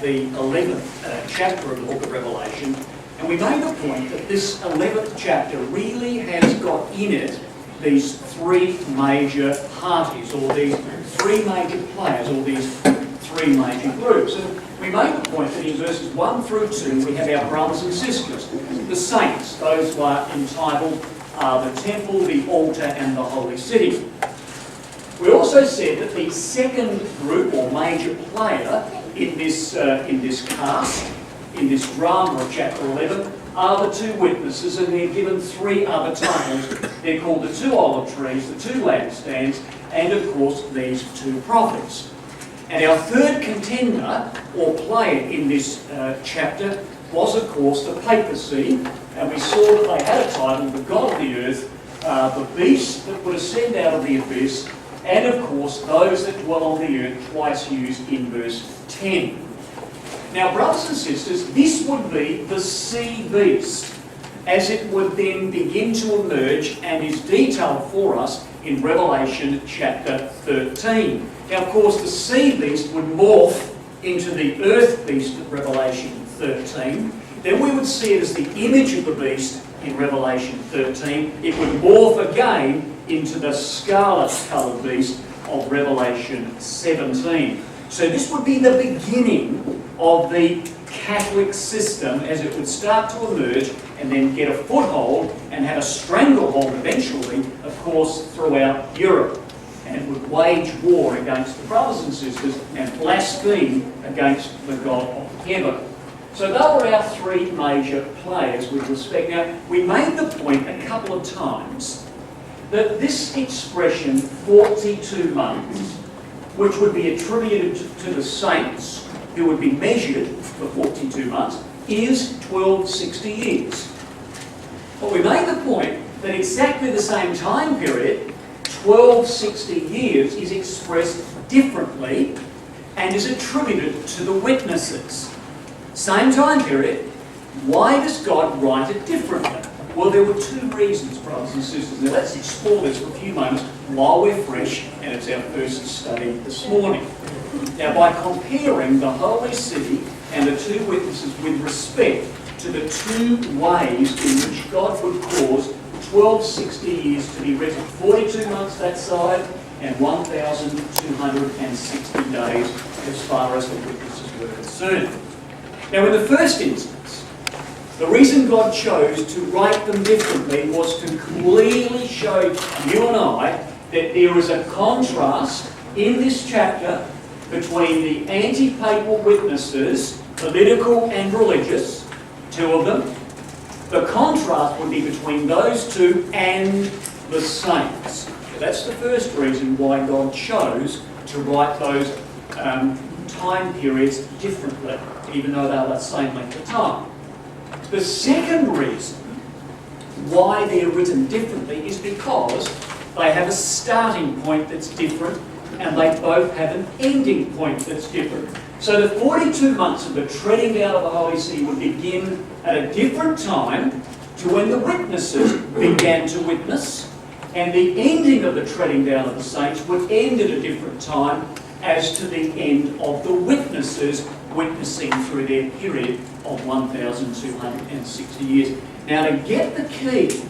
the 11th chapter of the book of Revelation, and we made the point that this 11th chapter really has got in it these three major parties, or these three major players, or these three major groups. And we made the point that in verses 1 through 2 we have our brothers and sisters, the saints, those who are entitled the temple, the altar and the holy city. We also said that the second group or major player in this cast, in this drama of chapter 11, are the two witnesses, and they're given three other titles. They're called the two olive trees, the two lampstands, and of course these two prophets. And our third contender or player in this chapter was of course the papacy, and we saw that they had a title, the God of the earth, the beast that would ascend out of the abyss, and of course those that dwell on the earth, twice used in verse 10. Now, brothers and sisters, this would be the sea beast, as it would then begin to emerge and is detailed for us in Revelation chapter 13. Now, of course, the sea beast would morph into the earth beast of Revelation 13. Then we would see it as the image of the beast in Revelation 13. It would morph again into the scarlet-coloured beast of Revelation 17. So this would be the beginning of the Catholic system as it would start to emerge and then get a foothold and have a stranglehold eventually, of course, throughout Europe. And it would wage war against the brothers and sisters and blaspheme against the God of heaven. So they were our three major players with respect. Now, we made the point a couple of times that this expression, 42 months, which would be attributed to the saints, who would be measured for 42 months, is 1260 years. But we made the point that exactly the same time period, 1260 years, is expressed differently and is attributed to the witnesses. Same time period, why does God write it differently? Well, there were two reasons, brothers and sisters. Now let's explore this for a few moments while we're fresh, and it's our first study this morning. Now, by comparing the holy city and the two witnesses with respect to the two ways in which God would cause 1260 years to be written, 42 months that side and 1,260 days as far as the witnesses were concerned. Now, in the first instance, the reason God chose to write them differently was to clearly show you and I that there is a contrast in this chapter between the anti-papal witnesses, political and religious, two of them. The contrast would be between those two and the saints. So that's the first reason why God chose to write those time periods differently, even though they are the same length of time. The second reason why they're written differently is because they have a starting point that's different and they both have an ending point that's different. So the 42 months of the treading down of the Holy City would begin at a different time to when the witnesses began to witness, and the ending of the treading down of the saints would end at a different time as to the end of the witnesses witnessing through their period of 1,260 years. Now, to get the key,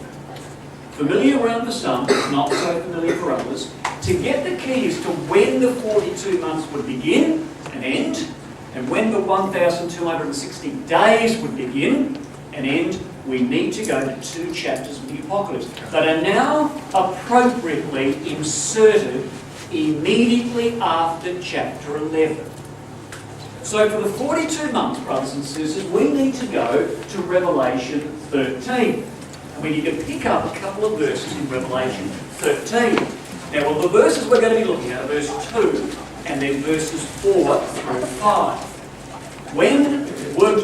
familiar around for some, not so familiar for others, to get the key as to when the 42 months would begin and end, and when the 1,260 days would begin and end, we need to go to two chapters of the Apocalypse that are now appropriately inserted immediately after chapter 11. So for the 42 months, brothers and sisters, we need to go to Revelation 13. And we need to pick up a couple of verses in Revelation 13. Now, well, the verses we're going to be looking at are verse 2 and then verses 4 through 5. When would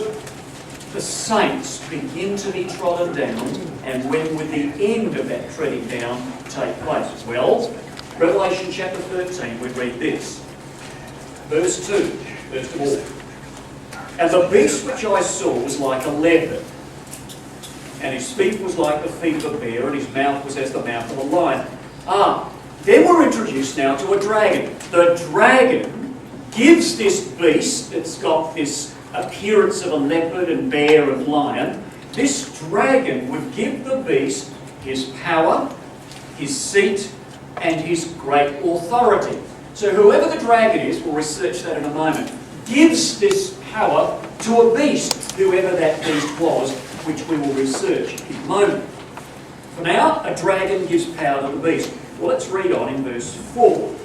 the saints begin to be trodden down, and when would the end of that treading down take place? Well, Revelation chapter 13, we read this. Verse 2, verse 4. And the beast which I saw was like a leopard, and his feet was like the feet of a bear, and his mouth was as the mouth of a lion. Then we're introduced now to a dragon. The dragon gives this beast that's got this appearance of a leopard and bear and lion, this dragon would give the beast his power, his seat, and his great authority. So whoever the dragon is, we'll research that in a moment, gives this power to a beast, whoever that beast was, which we will research in a moment. For now, a dragon gives power to the beast. Well, let's read on in verse 4.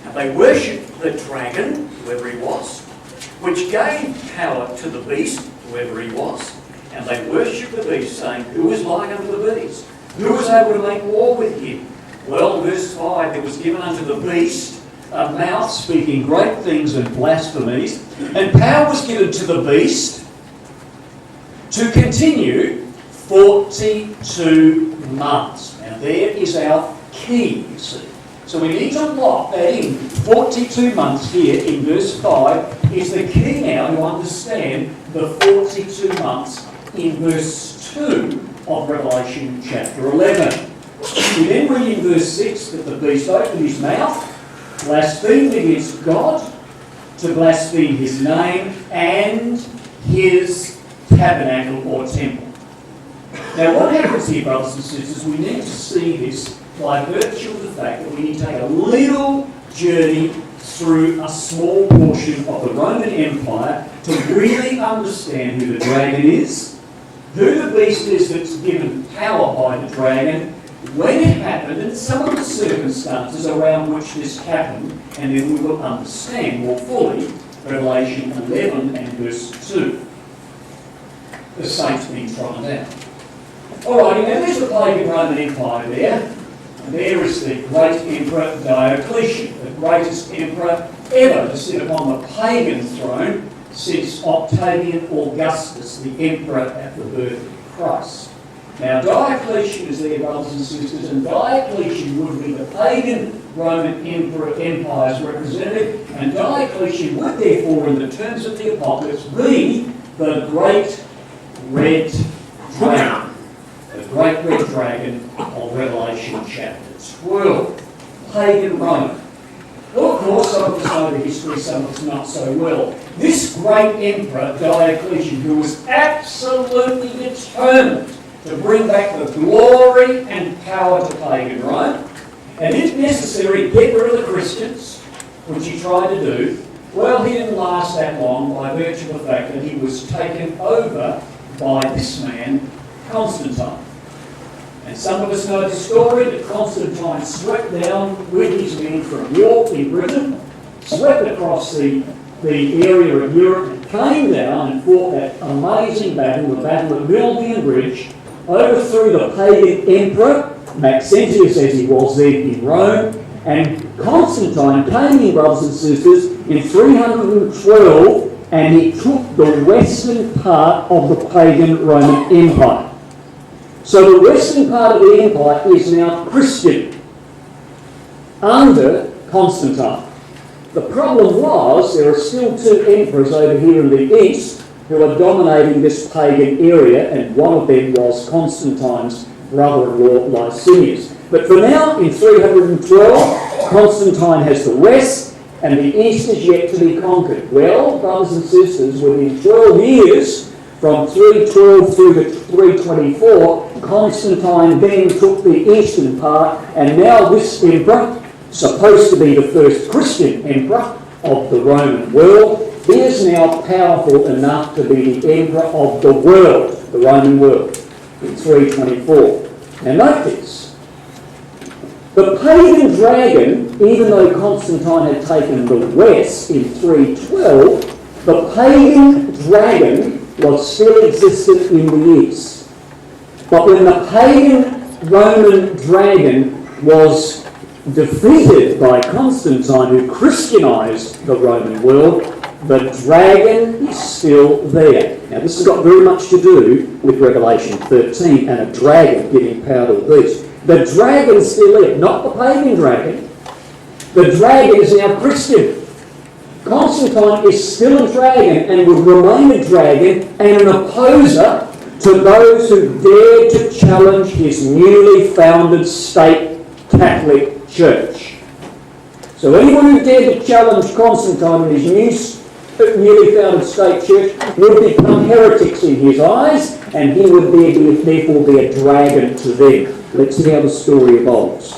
Now they worshipped the dragon, whoever he was, which gave power to the beast, whoever he was, and they worshipped the beast, saying, Who is like unto the beast? Who was able to make war with him? Well, verse 5, there was given unto the beast a mouth speaking great things and blasphemies, and power was given to the beast to continue 42 months. Now there is our key, you see. So we need to lock that in. 42 months here in verse 5 is the key now to understand the 42 months in verse 2 of Revelation chapter 11. We then read in verse 6 that the beast opened his mouth, blasphemed against God, to blaspheme his name and his tabernacle or temple. Now what happens here, brothers and sisters, we need to see this by virtue of the fact that we need to take a little journey through a small portion of the Roman Empire to really understand who the dragon is, who the beast is that's given power by the dragon, when it happened, and some of the circumstances around which this happened, and then we will understand more fully Revelation 11 and verse 2. The saints being trodden down. Alrighty, now there's the pagan Roman Empire there. And there is the great Emperor Diocletian, the greatest emperor ever to sit upon the pagan throne since Octavian Augustus, the emperor at the birth of Christ. Now Diocletian is there, brothers and sisters, and Diocletian would be the pagan Roman Empire's representative, and Diocletian would therefore, in the terms of the Apocalypse, be the great red dragon. The great red dragon of Revelation chapter 12. Pagan Rome. Well, of course, some of us know the history, some of us not so well. This great emperor, Diocletian, who was absolutely determined to bring back the glory and power to pagan Rome, and if necessary, get rid of the Christians, which he tried to do, well, he didn't last that long by virtue of the fact that he was taken over by this man, Constantine. And some of us know the story that Constantine swept down with his men from York in Britain, swept across the area of Europe, and came down and fought that amazing battle, the Battle of Milvian Bridge, overthrew the pagan emperor, Maxentius as he was there in Rome, and Constantine came in, brothers and sisters, in 312, and he took the western part of the pagan Roman Empire. So the western part of the empire is now Christian, under Constantine. The problem was there are still two emperors over here in the east who are dominating this pagan area, and one of them was Constantine's brother-in-law Licinius. But for now, in 312, Constantine has the west, and the east is yet to be conquered. Well, brothers and sisters, within 12 years, from 312 through to 324, Constantine then took the eastern part, and now this emperor, supposed to be the first Christian emperor of the Roman world, he is now powerful enough to be the emperor of the world, the Roman world, in 324. Now note this. The pagan dragon, even though Constantine had taken the west in 312, the pagan dragon was still existent in the east. But when the pagan Roman dragon was defeated by Constantine, who Christianized the Roman world, the dragon is still there. Now this has got very much to do with Revelation 13 and a dragon giving power to the beast. The dragon is still there, not the pagan dragon. The dragon is now Christian. Constantine is still a dragon and will remain a dragon and an opposer to those who dare to challenge his newly founded state Catholic Church. So anyone who dared to challenge Constantine in his newly founded state church would become heretics in his eyes, and he would therefore be a dragon to them. Let's see how the story evolves.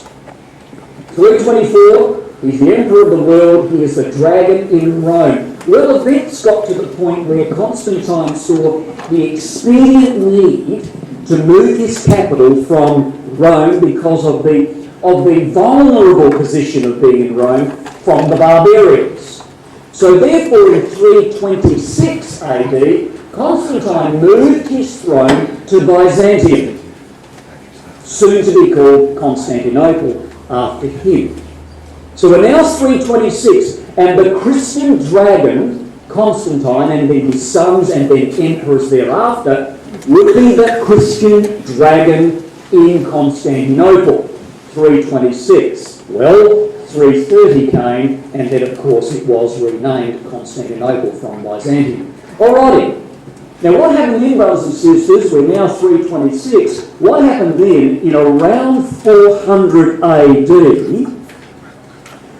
324, he's the emperor of the world, he is the dragon in Rome. Well, events got to the point where Constantine saw the expedient need to move his capital from Rome because of the vulnerable position of being in Rome from the barbarians. So therefore in 326 AD, Constantine moved his throne to Byzantium, soon to be called Constantinople after him. So we're now 326, and the Christian dragon, Constantine, and then his sons and then emperors thereafter, would be the Christian dragon in Constantinople, 326. Well, 330 came, and then of course it was renamed Constantinople from Byzantium. Alrighty. Now what happened then, brothers and sisters, we're now 326, what happened then, in around 400 AD,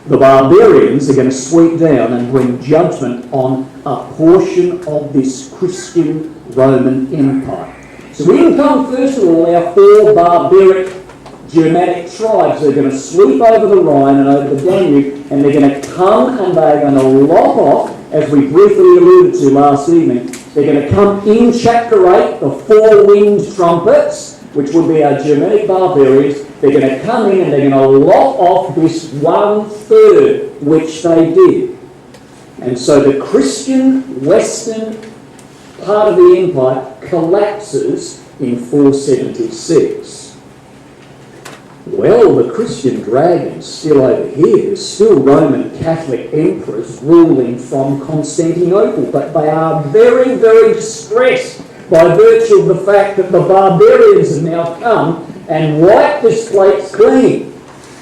the barbarians are going to sweep down and bring judgment on a portion of this Christian Roman Empire. So we can come, first of all, our four barbaric Germanic tribes are going to sweep over the Rhine and over the Danube, and they're going to come and they're going to lop off, as we briefly alluded to last evening. They're going to come in chapter 8, the four-winged trumpets, which would be our Germanic barbarians. They're going to come in and they're going to lop off this 1/3, which they did. And so the Christian western part of the empire collapses in 476. Well, the Christian dragon's still over here. There's still Roman Catholic emperors ruling from Constantinople, but they are very, very distressed by virtue of the fact that the barbarians have now come and wiped this place clean.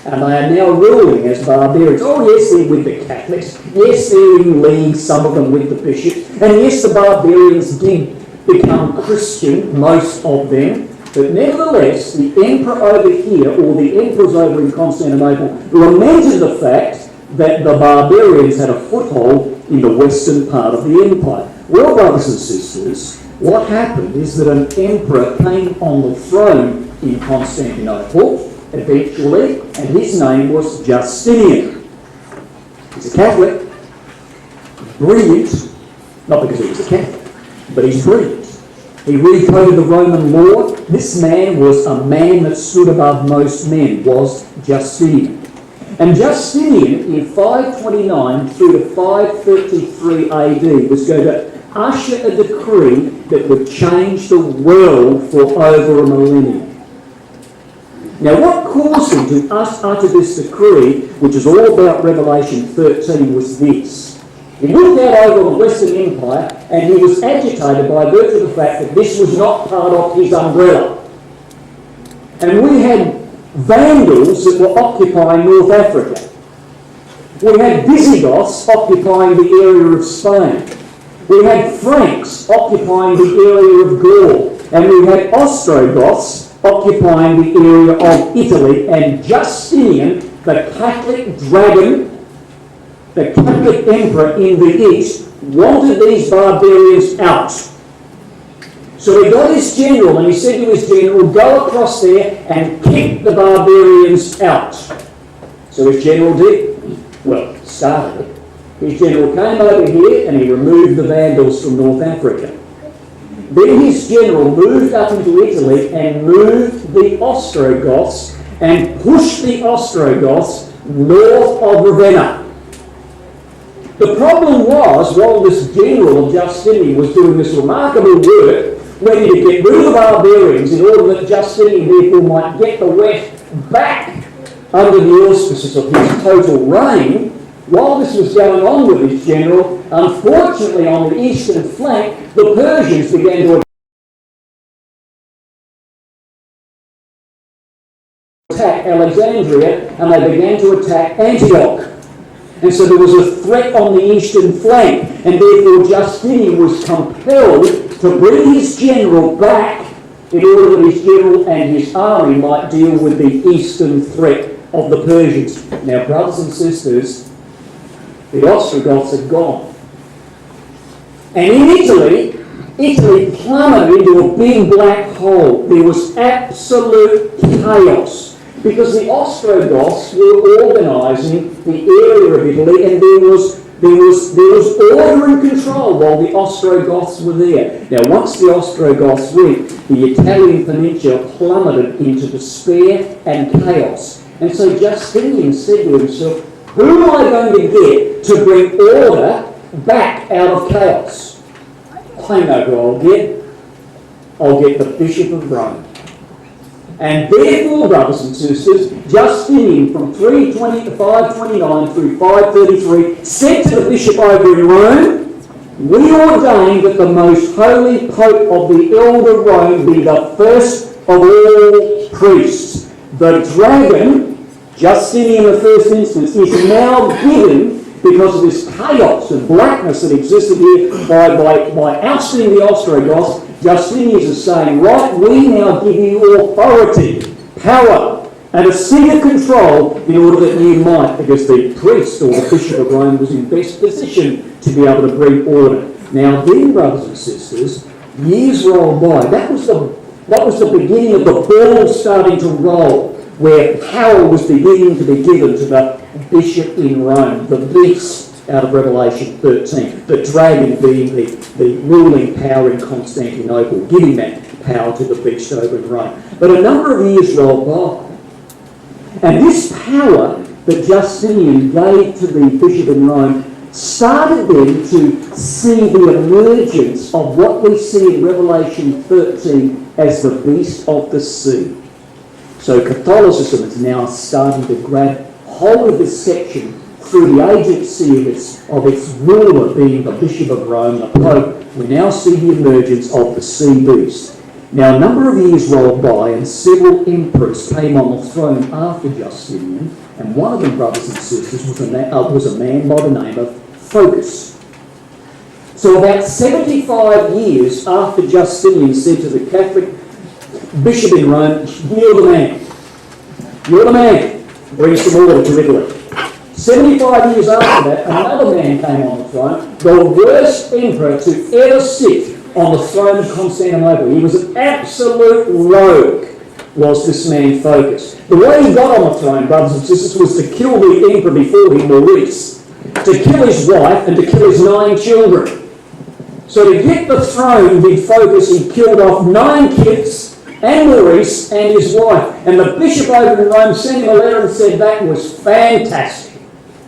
And they are now ruling as barbarians. Oh yes, they're with the Catholics. Yes, they're in league, some of them with the bishops. And yes, the barbarians did become Christian, most of them. But nevertheless, the emperor over here, or the emperors over in Constantinople, lamented the fact that the barbarians had a foothold in the western part of the empire. Well, brothers and sisters, what happened is that an emperor came on the throne in Constantinople, eventually, and his name was Justinian. He's a Catholic, brilliant, not because he was a Catholic, but he's brilliant. He recoded the Roman law. This man was a man that stood above most men, was Justinian. And Justinian, in 529 through to 533 AD, was going to usher a decree that would change the world for over a millennium. Now, what caused him to utter this decree, which is all about Revelation 13, was this. He looked out over the Western Empire and he was agitated by virtue of the fact that this was not part of his umbrella. And we had Vandals that were occupying North Africa. We had Visigoths occupying the area of Spain. We had Franks occupying the area of Gaul. And we had Ostrogoths occupying the area of Italy. And Justinian, the Catholic dragon, the Catholic emperor in the east, wanted these barbarians out. So he got his general and he said to his general, go across there and kick the barbarians out. So his general did. Well, started it. His general came over here and he removed the Vandals from North Africa. Then his general moved up into Italy and moved the Ostrogoths and pushed the Ostrogoths north of Ravenna. The problem was, while this general of Justinian was doing this remarkable work, ready to get rid of the barbarians in order that Justinian therefore might get the West back under the auspices of his total reign, while this was going on with his general, unfortunately on the eastern flank, the Persians began to attack Alexandria and they began to attack Antioch. And so there was a threat on the eastern flank, and therefore Justinian was compelled to bring his general back in order that his general and his army might deal with the eastern threat of the Persians. Now, brothers and sisters, the Ostrogoths had gone. And in Italy plummeted into a big black hole. There was absolute chaos because the Ostrogoths were organising the area of Italy, and there was order and control while the Ostrogoths were there. Now, once the Ostrogoths went, the Italian peninsula plummeted into despair and chaos. And so Justinian said to himself, who am I going to get to bring order back out of chaos? I know who I'll get. I'll get the Bishop of Rome. And therefore, brothers and sisters, Justinian from 320 to 529 through 533 said to the bishop over in Rome, we ordain that the most holy Pope of the elder Rome be the first of all priests. The dragon, Justinian in the first instance, is now given, because of this chaos and blackness that existed here, by ousting the Ostrogoths. Justinian is saying, right, we now give you authority, power, and a seat of control in order that you might, because the priest or the Bishop of Rome was in best position to be able to bring order. Now then, brothers and sisters, years rolled by. That was the beginning of the ball starting to roll, where power was beginning to be given to the bishop in Rome, the beast out of Revelation 13, the dragon being the ruling power in Constantinople, giving that power to the beast over in Rome. But a number of years rolled by, and this power that Justinian gave to the bishop in Rome started then to see the emergence of what we see in Revelation 13 as the beast of the sea. So Catholicism is now starting to grab hold of this section through the agency of its ruler being the Bishop of Rome, the Pope. We now see the emergence of the sea beast. Now, a number of years rolled by and several emperors came on the throne after Justinian, and one of them, brothers and sisters, was a man by the name of Phocas. So about 75 years after Justinian said to the Catholic bishop in Rome, you're the man. You're the man. Bring some order to Italy. 75 years after that, another man came on the throne, the worst emperor to ever sit on the throne of Constantinople. He was an absolute rogue, was this man Phocas. The way he got on the throne, brothers and sisters, was to kill the emperor before him, Maurice, to kill his wife and to kill his 9 children. So to get the throne with Phocas, he killed off 9 kids and Maurice and his wife. And the bishop over in Rome sent him a letter and said that was fantastic.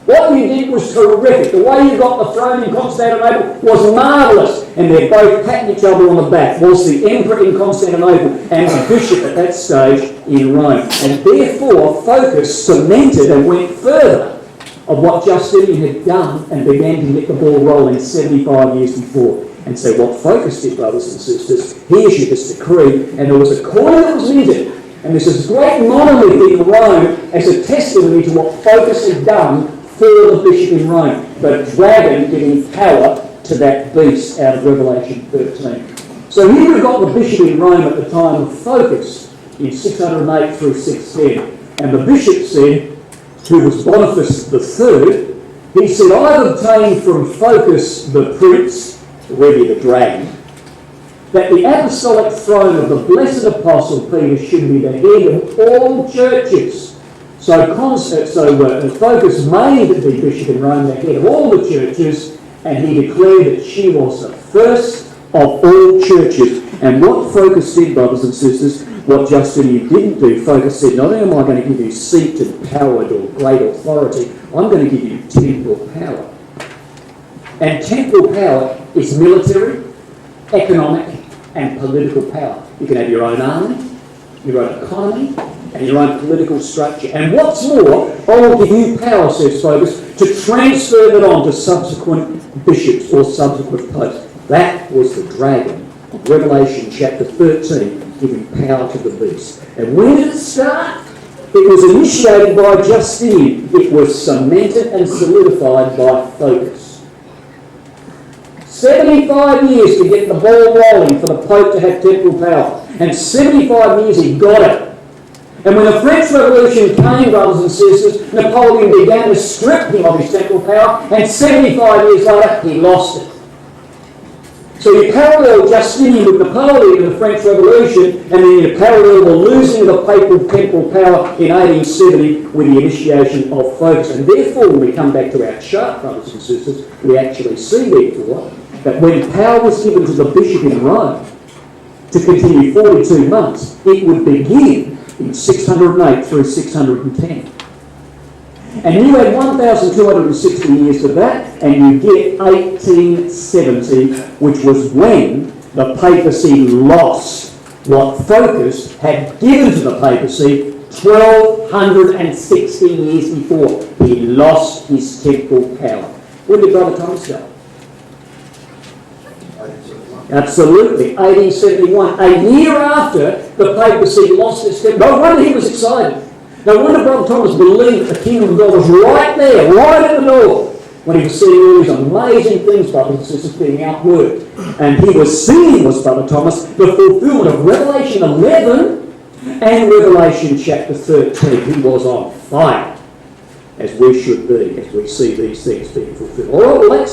What you did was terrific. The way you got the throne in Constantinople was marvellous. And they're both patting each other on the back. Was the emperor in Constantinople and the bishop at that stage in Rome. And therefore, Phocas cemented and went further of what Justinian had done and began to get the ball rolling 75 years before. And so what Phocas did, brothers and sisters, he issued this decree, and there was a coin that was minted. And this is great monolith in Rome as a testimony to what Phocas had done for the bishop in Rome, the dragon giving power to that beast out of Revelation 13. So here we've got the bishop in Rome at the time of Phocas in 608 through 610. And the bishop said, who was Boniface III, he said, I've obtained from Phocas the prince, already the dragon, that the apostolic throne of the blessed apostle Peter should be the head of all churches. So Phocas made the bishop in Rome the head of all the churches, and he declared that she was the first of all churches. And what Phocas did, brothers and sisters, what Justinian didn't do, Phocas said, not only am I going to give you seat and power or great authority, I'm going to give you temporal power. And temporal power is military, economic, and political power. You can have your own army, your own economy, and your own political structure. And what's more, I will give you power, says Phocas, to transfer that on to subsequent bishops or subsequent popes. That was the dragon of Revelation chapter 13, giving power to the beast. And when did it start? It was initiated by Justinian. It was cemented and solidified by Phocas. 75 years to get the ball rolling for the Pope to have temporal power. And 75 years he got it. And when the French Revolution came, brothers and sisters, Napoleon began to strip him of his temporal power, and 75 years later, he lost it. So you parallel Justinian with Napoleon in the French Revolution, and then you parallel the losing of the papal temporal power in 1870 with the initiation of focus. And therefore, when we come back to our chart, brothers and sisters, we actually see, therefore, that when power was given to the bishop in Rome to continue 42 months, it would begin in 608 through 610. And you add 1,260 years to that, and you get 1870, which was when the papacy lost what Focus had given to the papacy 1,260 years before. He lost his temporal power. When did Brother Thomas go? Absolutely, 1871. A year after the papacy lost its temporal power. No wonder he was excited. No wonder Brother Thomas believed the kingdom of God was right there, right at the door, when he was seeing all these amazing things, brothers and sisters, being outworked. And he was seeing, was Brother Thomas, the fulfillment of Revelation 11 and Revelation chapter 13. He was on fire, as we should be, as we see these things being fulfilled. All right, well,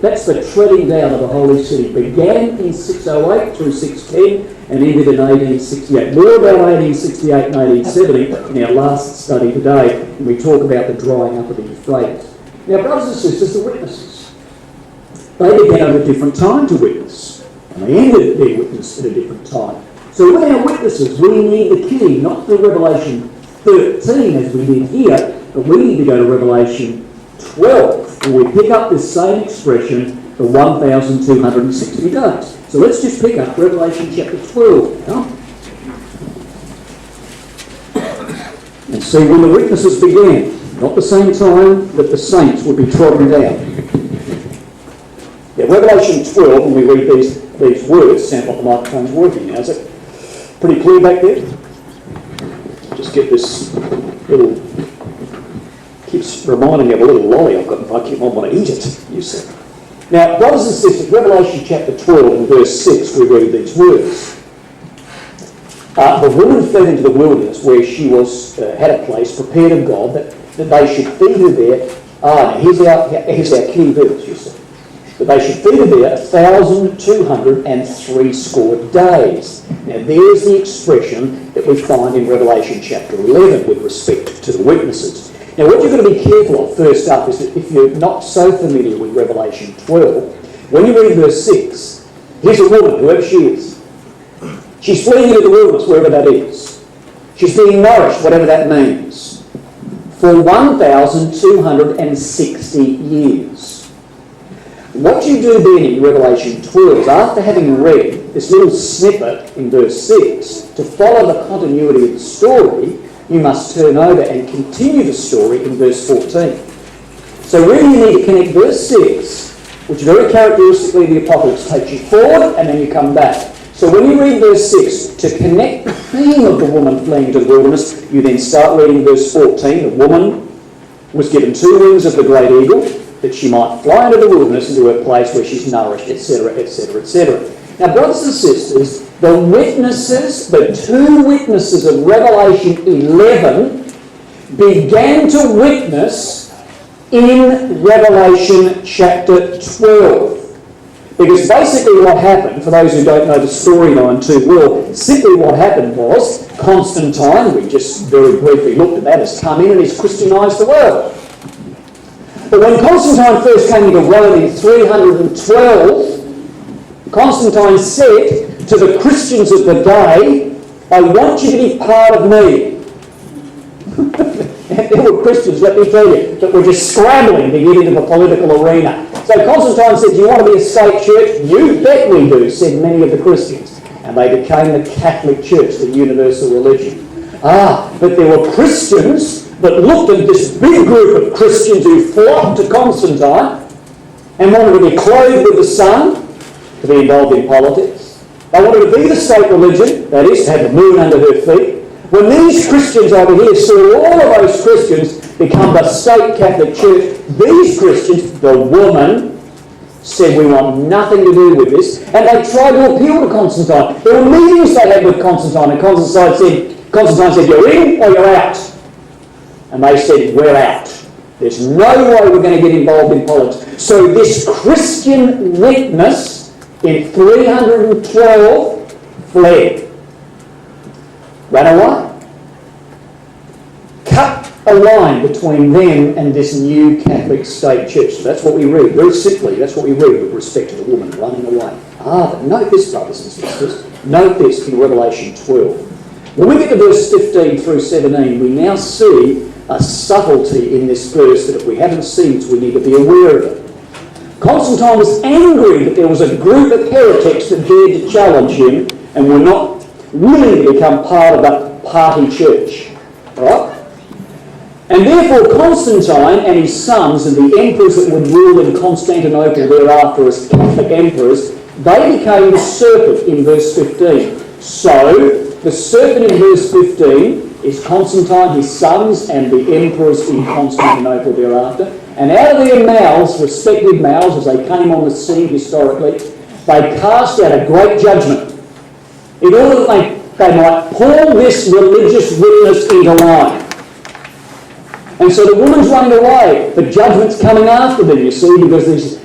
that's the treading down of the Holy City. Began in 608 through 610 and ended in 1868. More about 1868 and 1870 in our last study today, when we talk about the drying up of the Euphrates. Now, brothers and sisters, the witnesses, they began at a different time to witness, and they ended their witness at a different time. So with our witnesses, we need the key, not to Revelation 13 as we did here, but we need to go to Revelation 12, where we pick up this same expression, the 1,260 days. So let's just pick up Revelation chapter 12 now. And see when the witnesses began, not the same time that the saints would be trodden down. Yeah, Revelation 12, when we read these words, sound like the microphone's working now, is it pretty clear back there? Just get this little, keeps reminding me of a little lolly I've got, I keep on want to eat it, you see. Now, brothers and sisters, Revelation chapter 12 and verse 6, we read these words. The woman fled into the wilderness where she was had a place prepared of God that they should feed her there. Here's our key verse, you see. That they should feed her there 1,260 days. Now, there's the expression that we find in Revelation chapter 11 with respect to the witnesses. Now, what you've got to be careful of, first up, is that if you're not so familiar with Revelation 12, when you read verse 6, here's a woman, whoever she is. She's fleeing into the wilderness, wherever that is. She's being nourished, whatever that means, for 1,260 years. What you do then in Revelation 12 is, after having read this little snippet in verse 6, to follow the continuity of the story, you must turn over and continue the story in verse 14. So really you need to connect verse 6, which very characteristically the Apocalypse takes you forward and then you come back. So when you read verse 6, to connect the theme of the woman fleeing to the wilderness, you then start reading verse 14. The woman was given 2 wings of the great eagle, that she might fly into the wilderness into her place where she's nourished, etc., etc., etc. Now, brothers and sisters, the witnesses, the 2 witnesses of Revelation 11 began to witness in Revelation chapter 12. Because basically what happened, for those who don't know the storyline too well, simply what happened was Constantine, we just very briefly looked at that, has come in and has Christianised the world. But when Constantine first came into Rome in 312, Constantine said to the Christians of the day, I want you to be part of me. There were Christians, let me tell you, that were just scrambling to get into the political arena. So Constantine said, do you want to be a state church? You bet we do, said many of the Christians. And they became the Catholic Church, the universal religion. But there were Christians that looked at this big group of Christians who flocked to Constantine and wanted to be clothed with the sun, to be involved in politics. They wanted to be the state religion, that is, to have the moon under her feet. When these Christians over here saw all of those Christians become the state Catholic Church, these Christians, the woman, said we want nothing to do with this, and they tried to appeal to Constantine. There were meetings they had with Constantine, and Constantine said, Constantine said, you're in or you're out. And they said, we're out. There's no way we're going to get involved in politics. So this Christian witness in 312 fled. Ran away. Cut a line between them and this new Catholic state church. So that's what we read. Very simply, that's what we read with respect to the woman running away. But note this, brothers and sisters. Note this in Revelation 12. When we get to verse 15 through 17, we now see a subtlety in this verse that if we haven't seen it, we need to be aware of it. Constantine was angry that there was a group of heretics that dared to challenge him and were not willing to become part of that party church. Right? And therefore Constantine and his sons and the emperors that would rule in Constantinople thereafter as Catholic emperors, they became the serpent in verse 15. So, the serpent in verse 15 is Constantine, his sons, and the emperors in Constantinople thereafter. And out of their mouths, respective mouths, as they came on the scene historically, they cast out a great judgment in order that they might pull this religious witness into line. And so the woman's running away. The judgment's coming after them, you see,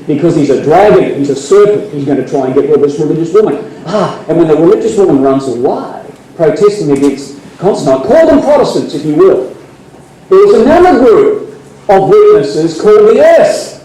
because he's a dragon, he's a serpent. He's going to try and get rid of this religious woman. And when the religious woman runs away, protesting against Constantine, call them Protestants if you will, there was another group of witnesses called the earth.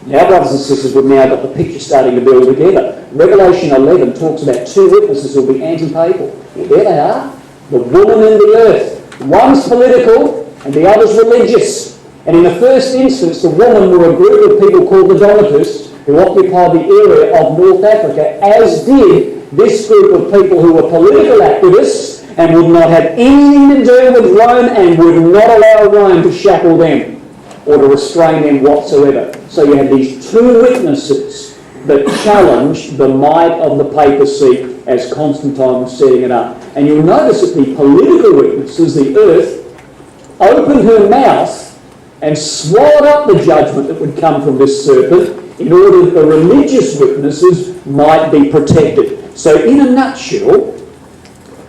Now, brothers and sisters, we've now got the picture starting to build together. Revelation 11 talks about two witnesses who will be anti-papal. Well, there they are, the woman and the earth. One's political and the other's religious. And in the first instance, the woman were a group of people called the Donatists who occupied the area of North Africa, as did this group of people who were political activists and would not have anything to do with Rome and would not allow Rome to shackle them or to restrain them whatsoever. So you had these two witnesses that challenged the might of the papacy as Constantine was setting it up. And you'll notice that the political witnesses, the earth, opened her mouth and swallowed up the judgment that would come from this serpent in order that the religious witnesses might be protected. So in a nutshell,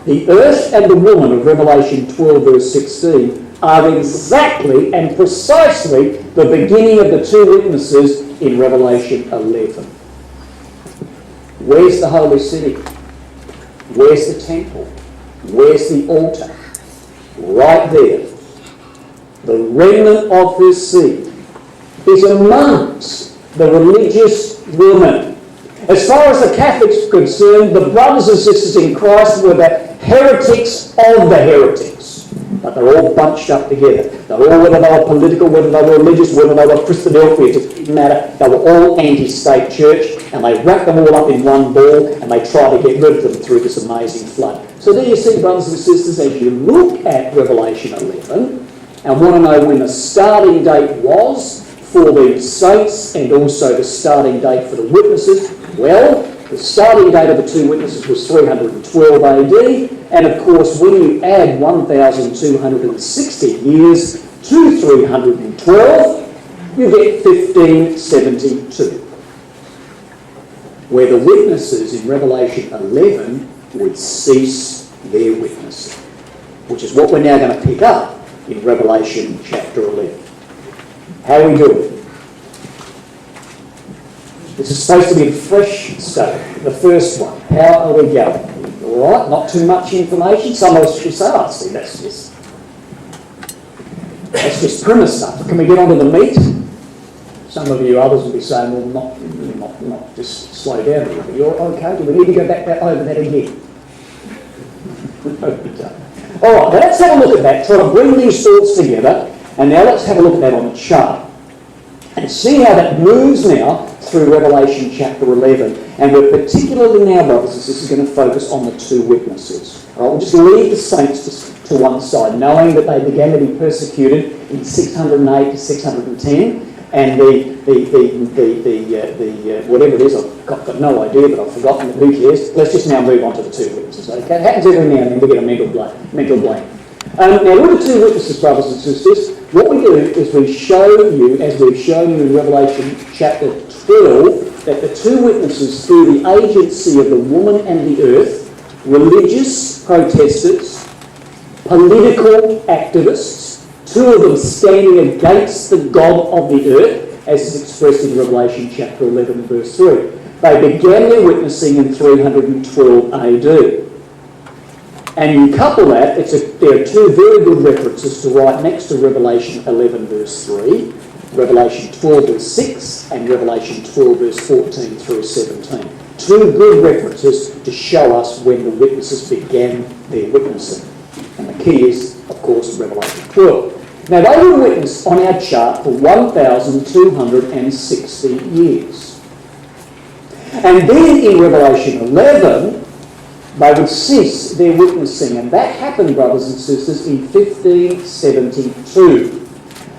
the earth and the woman of Revelation 12 verse 16 are exactly and precisely the beginning of the two witnesses in Revelation 11. Where's the holy city? Where's the temple? Where's the altar? Right there. The remnant of her seed is amongst the religious woman. As far as the Catholics are concerned, the brothers and sisters in Christ were the heretics of the heretics. But they're all bunched up together. They're all, whether they were political, whether they were religious, whether they were Christadelphians, it didn't matter. They were all anti-state church, and they wrapped them all up in one ball, and they tried to get rid of them through this amazing flood. So there you see, brothers and sisters, as you look at Revelation 11, and want to know when the starting date was for the saints and also the starting date for the witnesses, well, the starting date of the two witnesses was 312 AD, and of course when you add 1,260 years to 312, you get 1572, where the witnesses in Revelation 11 would cease their witnessing, which is what we're now going to pick up in Revelation chapter 11. How are we doing? This is supposed to be a fresh study, the first one. How are we going? All right, not too much information. Some of us should say, oh, see, that's just primer stuff. Can we get on to the meat? Some of you others will be saying, well, not just slow down a little bit. You're okay? Do we need to go back over that again? All right, now let's have a look at that, try to bring these thoughts together, and now let's have a look at that on the chart and see how that moves now through Revelation chapter 11. And we're particularly now, brothers and sisters, going to focus on the two witnesses. All right, we'll just leave the saints to one side, knowing that they began to be persecuted in 608 to 610, and the whatever it is, I've got no idea, but I've forgotten it, who cares? Let's just now move on to the two witnesses, okay? It happens every now and then we get a mental blank. Now with the two witnesses, brothers and sisters, what we do is we show you, as we've shown you in Revelation chapter 12, that the two witnesses, through the agency of the woman and the earth, religious protesters, political activists, two of them standing against the God of the earth, as is expressed in Revelation chapter 11 verse 3. They began their witnessing in 312 AD. And you couple that, there are two very good references to right next to Revelation 11 verse 3, Revelation 12 verse 6, and Revelation 12 verse 14 through 17. Two good references to show us when the witnesses began their witnessing. And the key is, of course, Revelation 12. Now, they were witnessed on our chart for 1,260 years. And then in Revelation 11, they would cease their witnessing. And that happened, brothers and sisters, in 1572.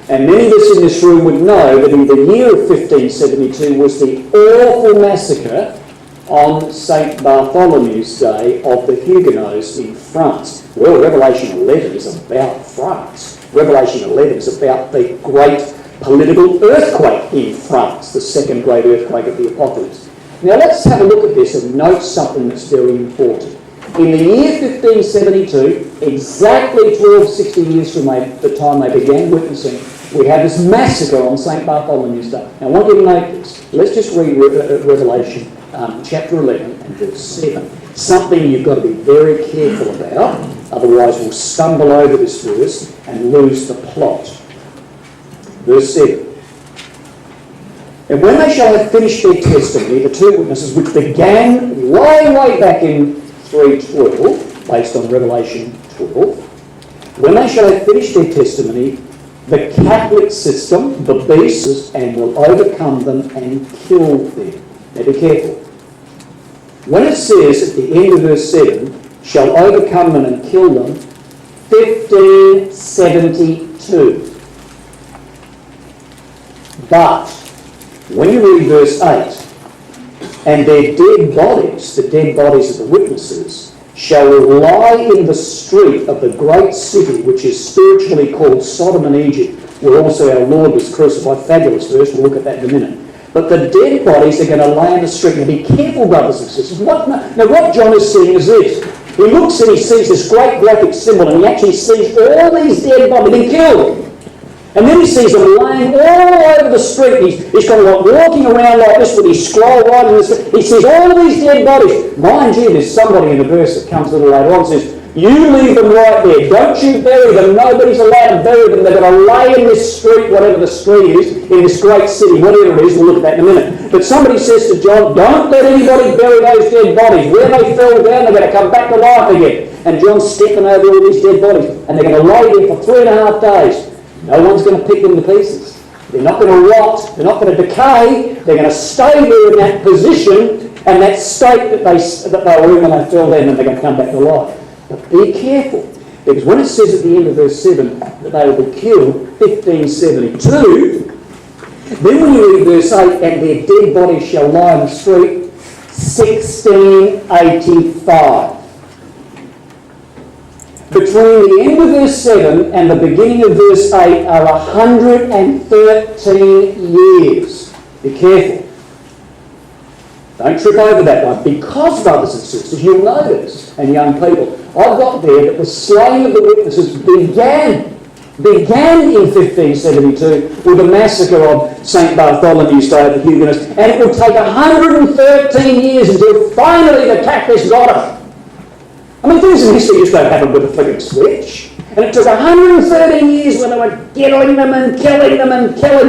And many of us in this room would know that in the year of 1572 was the awful massacre on St. Bartholomew's Day of the Huguenots in France. Well, Revelation 11 is about France. Revelation 11 is about the great political earthquake in France, the second great earthquake of the apocalypse. Now let's have a look at this and note something that's very important. In the year 1572, exactly 1260 years from the time they began witnessing, we have this massacre on St. Bartholomew's Day. Now I want you to note this. Let's just read Revelation chapter 11 and verse 7. Something you've got to be very careful about, otherwise we'll stumble over this verse and lose the plot. Verse 7. And when they shall have finished their testimony, the two witnesses, which began way back in 3:12, based on Revelation 12, when they shall have finished their testimony, the Catholic system, the beasts, and will overcome them and kill them. Now be careful. When it says at the end of verse 7, shall overcome them and kill them, 1572. But when you read verse 8, and their dead bodies, the dead bodies of the witnesses, shall lie in the street of the great city, which is spiritually called Sodom and Egypt, where also our Lord was crucified. Fabulous verse, we'll look at that in a minute. But the dead bodies are going to lay in the street. Now be careful, brothers and sisters. What John is seeing is this. He looks and he sees this great graphic symbol, and he actually sees all these dead bodies being killed. And then he sees them laying all over the street. He's kind of like walking around like this with his scroll right in the street. He sees all these dead bodies. Mind you, there's somebody in the verse that comes a little later on and says, you leave them right there. Don't you bury them. Nobody's allowed to bury them. They're going to lay in this street, whatever the street is, in this great city, whatever it is. We'll look at that in a minute. But somebody says to John, don't let anybody bury those dead bodies. Where they fell down, they're going to come back to life again. And John's stepping over all these dead bodies. And they're going to lay there for 3.5 days. No one's going to pick them to pieces. They're not going to rot. They're not going to decay. They're going to stay there in that position and that state that they were in when they fell down, and they're going to come back to life. But be careful, because when it says at the end of verse 7 that they will be killed 1572, then when you read verse 8, and their dead bodies shall lie in the street, 1685. Between the end of verse 7 and the beginning of verse 8 are 113 years. Be careful. Don't trip over that one. Because, brothers and sisters, you'll notice, and young people, I've got there that the slaying of the witnesses began in 1572 with the massacre of St. Bartholomew's Day of the Huguenots, and it will take 113 years until finally the Catholics got them. I mean, things in history just don't happen with a flick of a switch. And it took 113 years when they were killing them until in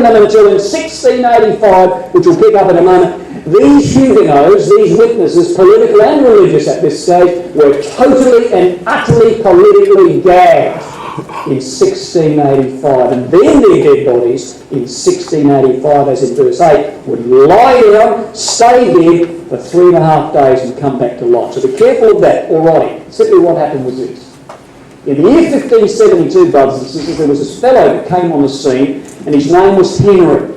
1685, which we'll pick up in a moment, these Huguenots, these witnesses, political and religious at this stage, were totally and utterly politically gagged in 1685. And then their dead bodies in 1685, as in verse 8, would lie down, stay dead for 3.5 days and come back to life. So be careful of that. Alrighty. Simply what happened was this. In the year 1572, brothers and sisters, there was this fellow that came on the scene, and his name was Henry.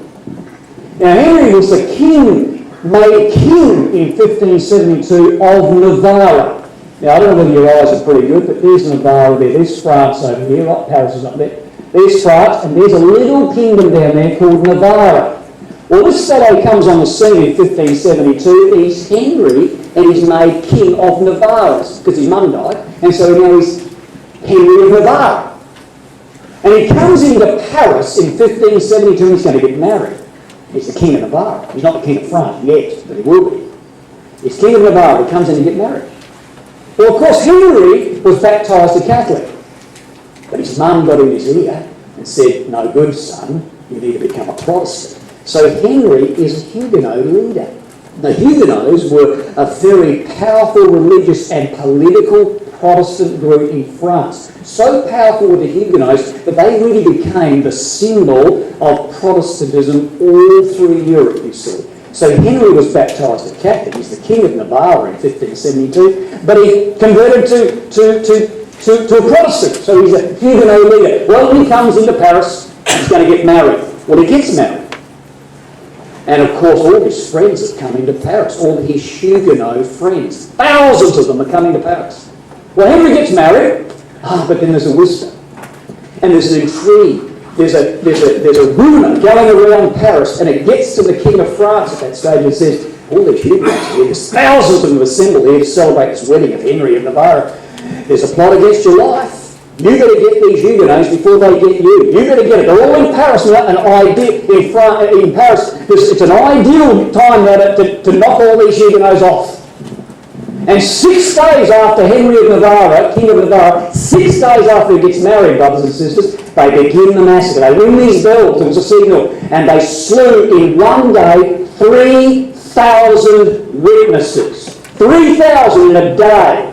Now, Henry was the king, made king in 1572 of Navarre. Now, I don't know whether your eyes are pretty good, but there's Navarre there. There's France over here, right? Paris is up there. There's France, and there's a little kingdom down there called Navarre. Well, this fellow comes on the scene in 1572. He's Henry, and he's made king of Navarre because his mum died, and so now he's Henry of Navarre. And he comes into Paris in 1572 and he's going to get married. He's the King of Navarre. He's not the King of France yet, but he will be. He's King of Navarre. He comes in to get married. Well, of course, Henry was baptised a Catholic. But his mum got in his ear and said, "No good, son. You need to become a Protestant." So Henry is a Huguenot leader. The Huguenots were a very powerful religious and political Protestant group in France. So powerful were the Huguenots that they really became the symbol of Protestantism all through Europe, you see. So Henry was baptised a Catholic. He's the King of Navarre in 1572, but he converted to a Protestant. So he's a Huguenot leader. Well, when he comes into Paris, he's going to get married. Well, he gets married. And of course, all his friends have come into Paris. All his Huguenot friends. Thousands of them are coming to Paris. Well, Henry gets married, but then there's a whisper. And there's an intrigue. There's a rumour going around Paris, and it gets to the King of France at that stage and says, all these Huguenots here, there's thousands of them assembled here to celebrate this wedding of Henry of Navarre. There's a plot against your life. You got to get these Huguenots before they get you. You got to get it. They're all in Paris now, in Paris. It's an ideal time now to knock all these Huguenots off. And 6 days after Henry of Navarre, King of Navarre, 6 days after he gets married, brothers and sisters, they begin the massacre. They ring these bells. It was a signal. And they slew in one day 3,000 witnesses. 3,000 in a day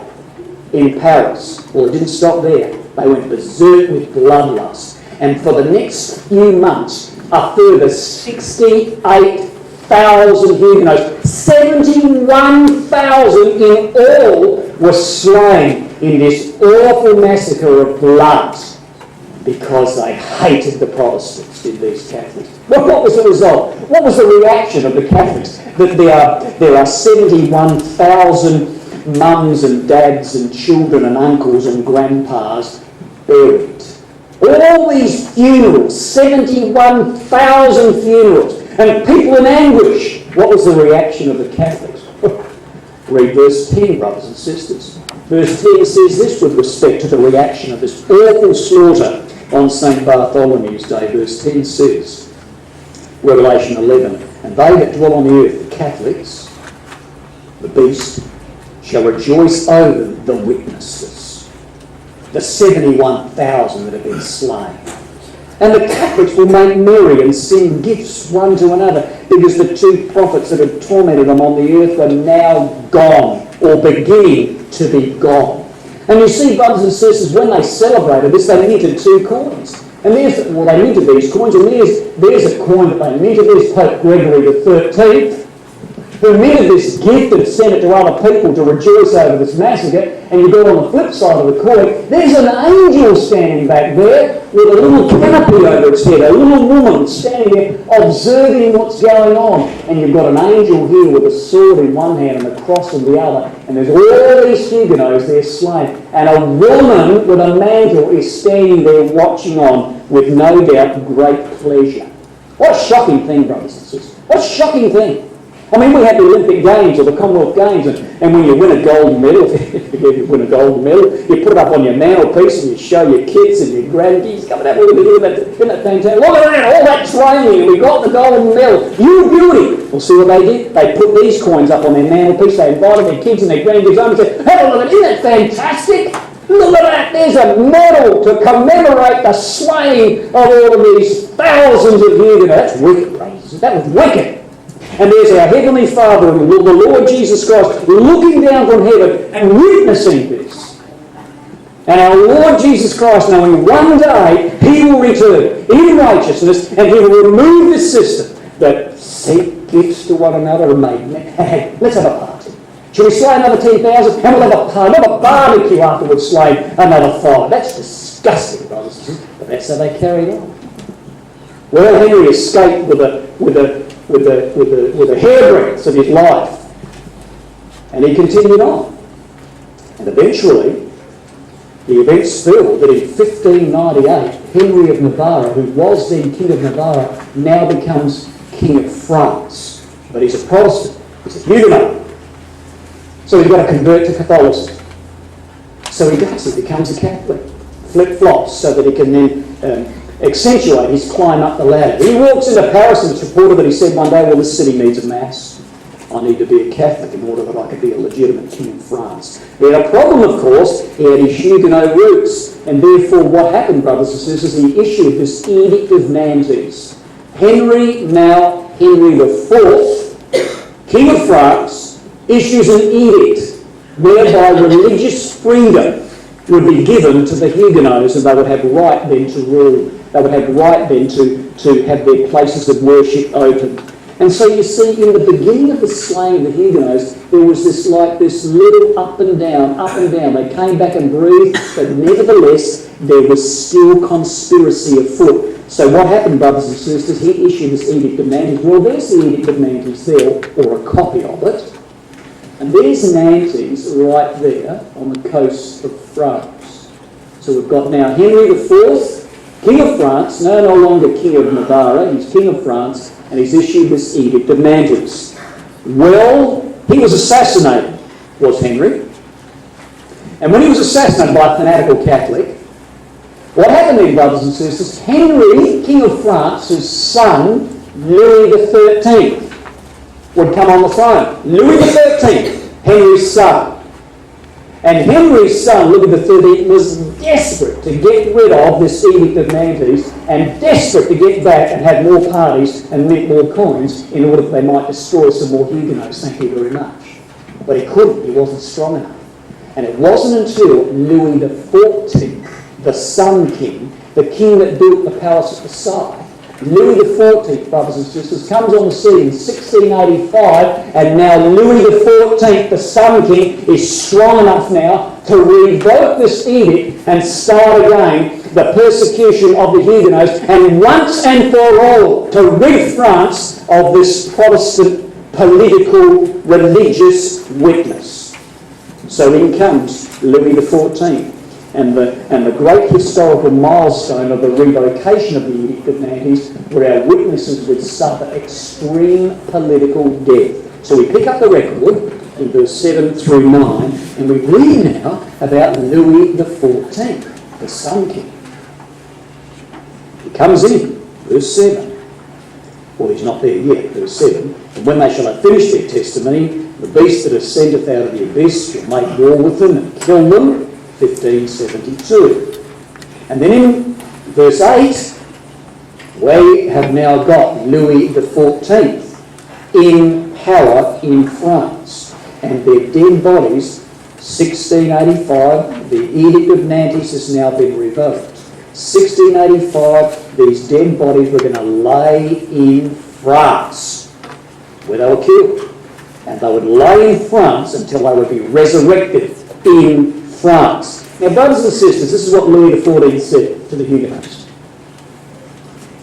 in Paris. Well, it didn't stop there. They went berserk with bloodlust. And for the next few months, a further 68,000 Huguenots, 71,000 in all, were slain in this awful massacre of blood because they hated the Protestants, did these Catholics. Well, what was the result? What was the reaction of the Catholics? That there are 71,000 mums and dads and children and uncles and grandpas buried. All these funerals, 71,000 funerals, and people in anguish. What was the reaction of the Catholics? Read verse 10, brothers and sisters. Verse 10 says this with respect to the reaction of this awful slaughter on St. Bartholomew's Day. Verse 10 says, Revelation 11, "And they that dwell on the earth, the Catholics, the beast, shall rejoice over the witnesses, the 71,000 that have been slain. And the Catholics will make merry and send gifts one to another, because the two prophets that had tormented them on the earth were now gone, or beginning to be gone." And you see, brothers and sisters, when they celebrated this, they minted 2 coins. And they minted these coins, and there's a coin that they minted. There's Pope Gregory the 13th, who minted this gift and sent it to other people to rejoice over this massacre. And you go on the flip side of the coin, there's an angel standing back there with a little canopy over its head, a little woman standing there observing what's going on. And you've got an angel here with a sword in one hand and a cross in the other. And there's all these Huguenots there slain. And a woman with a mantle is standing there watching on with no doubt great pleasure. What a shocking thing, brothers and sisters. What a shocking thing. I mean, we had the Olympic Games or the Commonwealth Games, and when you win a gold medal, if you win a gold medal, you put it up on your mantelpiece and you show your kids and your grandkids, come and have a look at it, isn't that fantastic? Look at that, all that training, and we got the gold medal. You beauty! Well, see what they did? They put these coins up on their mantelpiece, they invited their kids and their grandkids home and said, have a look at it, isn't that fantastic? Look at that, there's a medal to commemorate the slaying of all of these thousands of Huguenots. That's wicked, brothers. That was wicked. And there's our Heavenly Father, the Lord Jesus Christ, looking down from heaven and witnessing this. And our Lord Jesus Christ, knowing one day He will return in righteousness and He will remove this system that sent gifts to one another and made men. Hey, let's have a party. Shall we slay another 10,000? And we'll have a barbecue afterwards, slay another 5. That's disgusting, brothers and sisters. But that's how they carried on. Well, Henry escaped with the hairbreadth of his life. And he continued on. And eventually, the events fell that in 1598, Henry of Navarre, who was then King of Navarre, now becomes King of France. But he's a Protestant. He's a Huguenot. So he's got to convert to Catholicism. So he does. He becomes a Catholic. flip-flops so that he can then accentuate his climb up the ladder. He walks into Paris and it's reported that he said one day, well, this city needs a mass. I need to be a Catholic in order that I could be a legitimate king of France. He had a problem, of course. He had his Huguenot roots, and therefore what happened, brothers and sisters, he issued this Edict of Nantes. Henry IV, King of France, issues an edict whereby religious freedom would be given to the Huguenots, and they would have right then to rule. They would have right then to have their places of worship open. And so you see, in the beginning of the slaying of the Huguenots, there was this little up and down. They came back and breathed, but nevertheless, there was still conspiracy afoot. So what happened, brothers and sisters? He issued this Edict of Nantes. Well, there's the Edict of Nantes there, or a copy of it. And there's Nantes right there on the coast of France. So we've got now Henry IV, King of France, no longer King of Navarre, he's King of France, and he's issued this Edict of Nantes. Well, he was assassinated, was Henry. And when he was assassinated by a fanatical Catholic, what happened then, brothers and sisters? Henry, King of France, his son, Louis XIII, would come on the throne. Louis XIII, Henry's son. And Henry's son, Louis XIII, was desperate to get rid of this Edict of Nantes and desperate to get back and have more parties and mint more coins in order that they might destroy some more Huguenots. Thank you very much. But he couldn't. He wasn't strong enough. And it wasn't until Louis XIV, the Sun King, the king that built the palace at Versailles, Louis XIV, brothers and sisters, comes on the scene in 1685, and now Louis XIV, the Sun King, is strong enough now to revoke this edict and start again the persecution of the Huguenots, and once and for all to rid France of this Protestant political religious witness. So in comes Louis XIV. And the great historical milestone of the revocation of the Edict of Nantes, where our witnesses would suffer extreme political death. So we pick up the record in verse 7 through 9, and we read now about Louis XIV, the Sun King. He comes in, verse 7. Well, he's not there yet, verse 7. And when they shall have finished their testimony, the beast that ascendeth out of the abyss shall make war with them and kill them. 1572. And then in verse 8, we have now got Louis XIV in power in France, and their dead bodies, 1685, the Edict of Nantes has now been revoked. 1685, these dead bodies were going to lay in France, where they were killed. And they would lay in France until they would be resurrected in France. Now, brothers and sisters, this is what Louis XIV said to the Huguenots.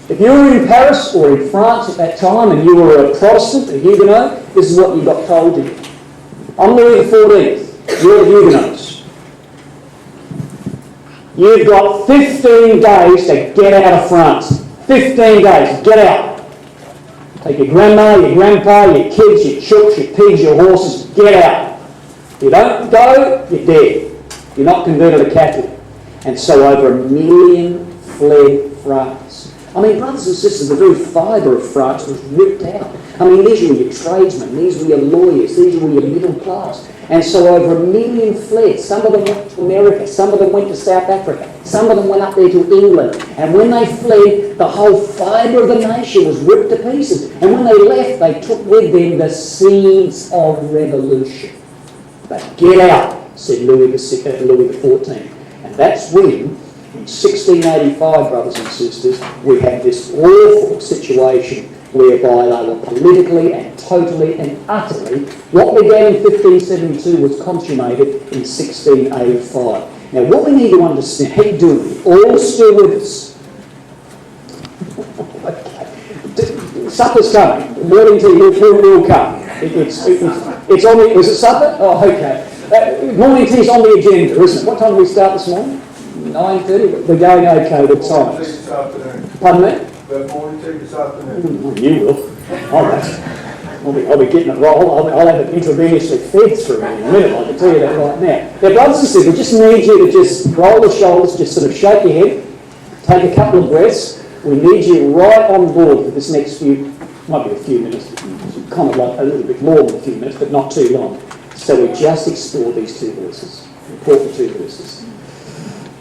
If you were in Paris or in France at that time and you were a Protestant, a Huguenot, this is what you got told to you. I'm Louis XIV, you're the Huguenots. You've got 15 days to get out of France. 15 days, get out. Take your grandma, your grandpa, your kids, your chooks, your pigs, your horses, get out. If you don't go, you're dead. You're not converted a Catholic. And so over 1 million fled France. I mean, brothers and sisters, the very fibre of France was ripped out. I mean, these were your tradesmen, these were your lawyers, these were your middle class. And so over 1 million fled. Some of them went to America, some of them went to South Africa, some of them went up there to England. And when they fled, the whole fibre of the nation was ripped to pieces. And when they left, they took with them the seeds of revolution. But get out, said Louis XIV. And that's when, in 1685, brothers and sisters, we had this awful situation whereby they were politically and totally and utterly, what began in 1572 was consummated in 1685. Now, what we need to understand, how you doing? All still with us? Okay. Supper's coming. Morning tea will come. It's on the... Was it supper? Oh, okay. Morning tea's on the agenda, isn't it? What time do we start this morning? 9:30? We're going okay with time. Pardon me? Morning tea this afternoon. You will. All right. I'll be getting it right. I'll have it intravenously fed through me in a minute, I can tell you that right now. Now, brothers and sisters, we just need you to just roll the shoulders, just sort of shake your head, take a couple of breaths. We need you right on board for this next might be a few minutes, kind of like a little bit more than a few minutes, but not too long. So we just explore these two verses, important two verses.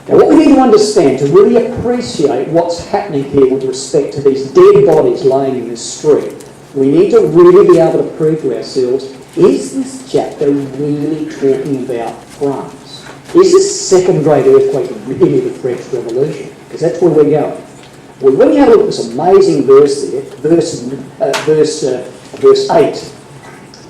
Now, what we need to understand, to really appreciate what's happening here with respect to these dead bodies laying in this street, we need to really be able to prove to ourselves, is this chapter really talking about France? Is this second great earthquake really the French Revolution? Because that's where we're going. Well, when you have a look at this amazing verse there, verse 8.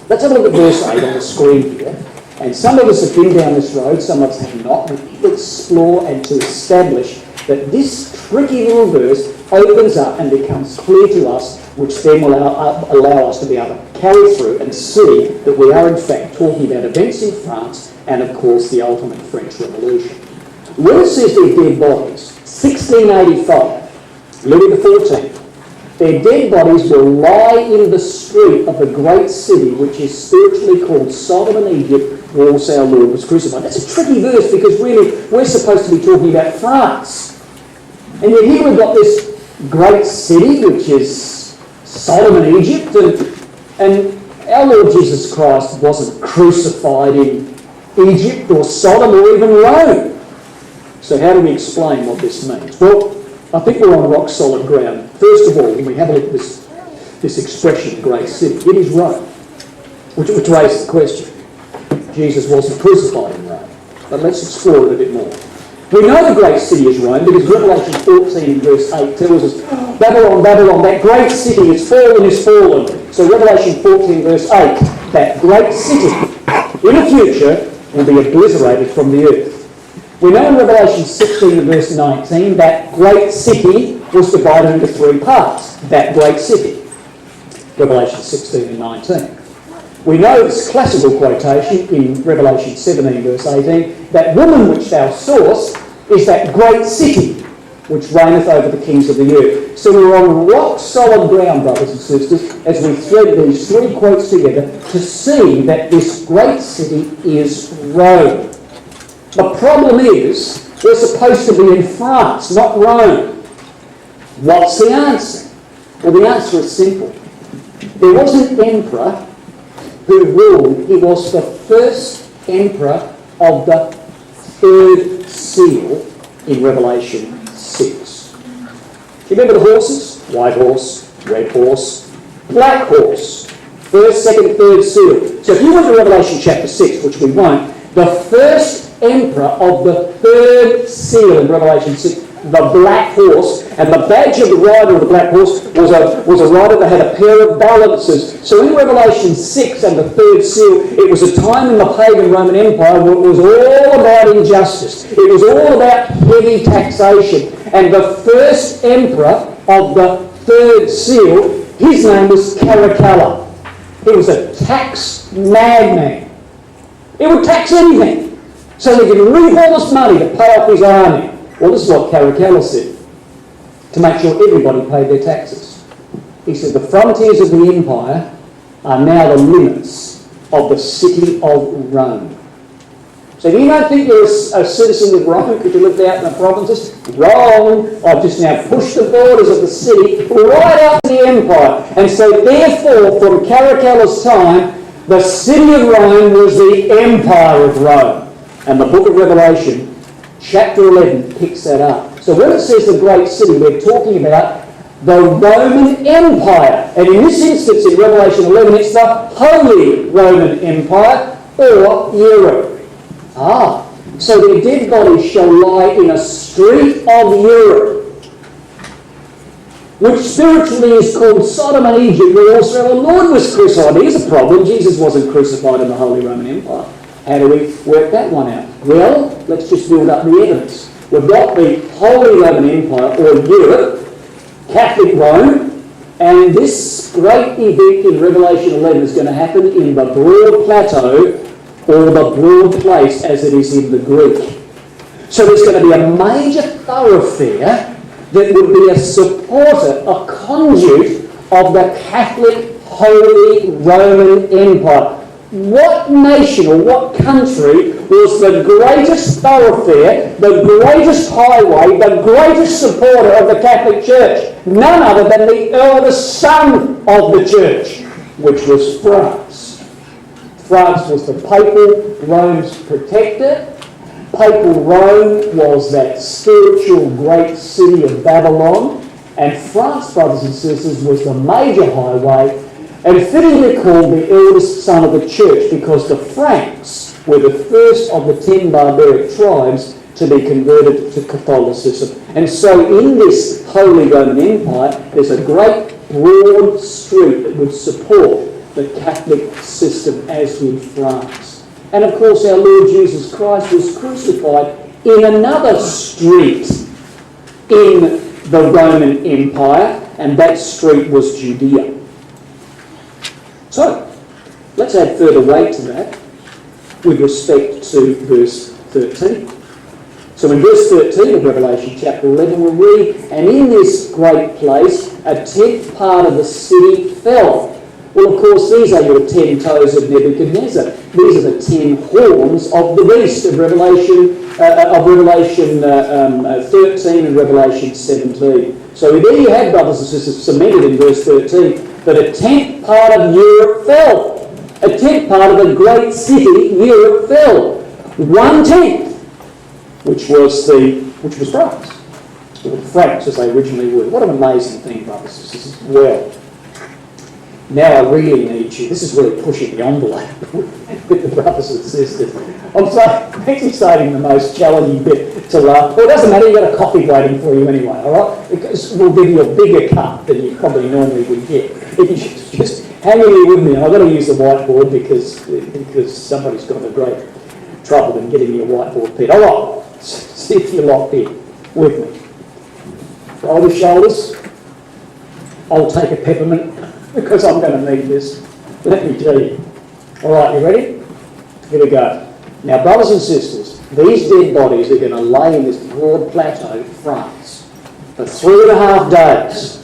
Let's have a look at verse 8 on the screen here. And some of us have been down this road, some of us have not. We need to explore and to establish that this tricky little verse opens up and becomes clear to us, which then will allow us to be able to carry through and see that we are in fact talking about events in France and of course the ultimate French Revolution. When it says they're dead bodies, 1685, Louis XIV, their dead bodies will lie in the street of the great city which is spiritually called Sodom and Egypt, where also our Lord was crucified. That's a tricky verse because really we're supposed to be talking about France. And yet here we've got this great city which is Sodom and Egypt, and our Lord Jesus Christ wasn't crucified in Egypt or Sodom or even Rome. So how do we explain what this means? Well, I think we're on rock solid ground. First of all, when we have a look at this expression, great city, it is Rome, which raises the question. Jesus wasn't crucified in Rome. But let's explore it a bit more. We know the great city is Rome because Revelation 14 verse 8 tells us, Babylon, Babylon, that great city is fallen, is fallen. So Revelation 14 verse 8, that great city in the future will be obliterated from the earth. We know in Revelation 16 verse 19 that great city was divided into three parts. That great city. Revelation 16 and 19. We know this classical quotation in Revelation 17 verse 18, that woman which thou sawest is that great city which reigneth over the kings of the earth. So we're on rock solid ground, brothers and sisters, as we thread these three quotes together to see that this great city is Rome. The problem is, we're supposed to be in France, not Rome. What's the answer? Well, the answer is simple. There was an emperor who ruled. He was the first emperor of the third seal in Revelation 6. Do you remember the horses? White horse, red horse, black horse. First, second, third seal. So if you went to Revelation chapter 6, which we won't, the first emperor of the third seal in Revelation 6, the black horse, and the badge of the rider of the black horse was a rider that had a pair of balances. So in Revelation 6 and the third seal, it was a time in the pagan Roman Empire where it was all about injustice. It was all about heavy taxation. And the first emperor of the third seal, his name was Caracalla. He was a tax madman. He would tax anything so they could reap all this money to pay off his army. Well, this is what Caracalla said, to make sure everybody paid their taxes. He said, the frontiers of the empire are now the limits of the city of Rome. So if you don't think you're a citizen of Rome because you lived out in the provinces, wrong. I've just now pushed the borders of the city right out to the empire. And so therefore, from Caracalla's time, the city of Rome was the empire of Rome. And the book of Revelation, chapter 11, picks that up. So when it says the great city, we're talking about the Roman Empire. And in this instance, in Revelation 11, it's the Holy Roman Empire, or Europe. So their dead bodies shall lie in a street of Europe, which spiritually is called Sodom and Egypt, where also our Lord was crucified. Here's a problem. Jesus wasn't crucified in the Holy Roman Empire. How do we work that one out? Well, let's just build up the evidence. We've got the Holy Roman Empire, or Europe, Catholic Rome, and this great event in Revelation 11 is going to happen in the broad plateau, or the broad place as it is in the Greek. So there's going to be a major thoroughfare that would be a supporter, a conduit of the Catholic Holy Roman Empire. What nation or what country was the greatest thoroughfare, the greatest highway, the greatest supporter of the Catholic Church? None other than the eldest son of the Church, which was France. France was the papal Rome's protector. Papal Rome was that spiritual great city of Babylon, and France, brothers and sisters, was the major highway, and fittingly called the eldest son of the church, because the Franks were the first of the 10 barbaric tribes to be converted to Catholicism. And so in this Holy Roman Empire, there's a great broad street that would support the Catholic system, as did France. And of course our Lord Jesus Christ was crucified in another street in the Roman Empire, and that street was Judea. So, let's add further weight to that with respect to verse 13. So in verse 13 of Revelation chapter 11 we'll read, "And in this great place a 10th part of the city fell." Well, of course, these are your 10 toes of Nebuchadnezzar. These are the 10 horns of the beast of Revelation 13 and Revelation 17. So there you have, brothers and sisters, cemented in verse 13, that a 10th part of Europe fell. A 10th part of the great city, Europe, fell. 1/10, which was France. Or the Franks, as they originally were. What an amazing thing, brothers and sisters. Well, now I really need you. This is really pushing the envelope with the brothers and sisters. I'm actually saving the most challenging bit to laugh. Well, it doesn't matter, you've got a coffee waiting for you anyway, all right? Because we'll give you a bigger cup than you probably normally would get. If you just hang in here with me, and I've got to use the whiteboard because somebody's got a great trouble in getting me a whiteboard pen. All right, see if you're locked in with me. Roll the shoulders. I'll take a peppermint, because I'm going to need this. Let me tell you. All right, you ready? Here we go. Now, brothers and sisters, these dead bodies are going to lay in this broad plateau, France, for 3.5 days.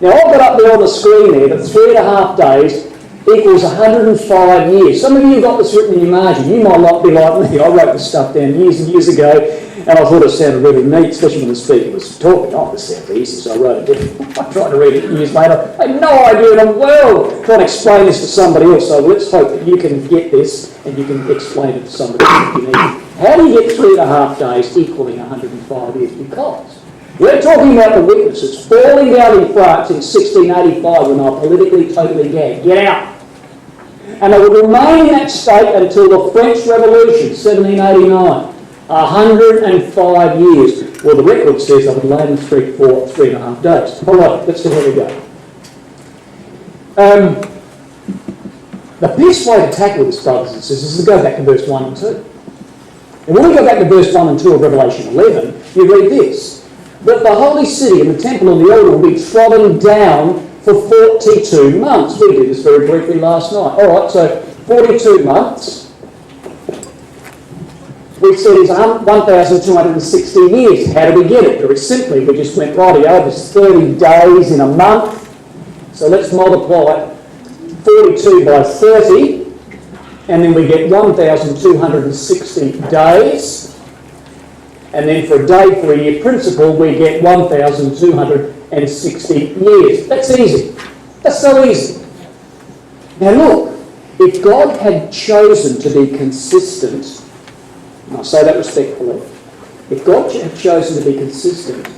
Now, I've got up there on the screen there that 3.5 days equals 105 years. Some of you have got this written in your margin. You might not be like me. I wrote this stuff down years and years ago, and I thought it sounded really neat, especially when the speaker was talking. Oh, this sounds easy, so I wrote it down. I tried to read it years later. I had no idea in the world. Trying to explain this to somebody else, so let's hope that you can get this and you can explain it to somebody else if you need. How do you get 3.5 days equaling 105 years? Because we're talking about the witnesses falling down in France in 1685 when they were politically totally gagged. Get out! And they would remain in that state until the French Revolution, 1789. 105 years. Well, the record says I would lay in the street for 3.5 days. All right, let's see where we go. The best way to tackle this, brothers and sisters, is to go back to verse 1 and 2. And when we go back to verse 1 and 2 of Revelation 11, you read this: "But the holy city and the temple and the altar will be trodden down for 42 months. We did this very briefly last night. All right, so 42 months. We said it's 1,260 years. How did we get it? Very simply, we just went, rightio, there's 30 days in a month. So let's multiply 42 by 30, and then we get 1,260 days. And then for a day for a year principle, we get 1,260 years. That's easy. That's so easy. Now look, if God had chosen to be consistent, and I say that respectfully, if God had chosen to be consistent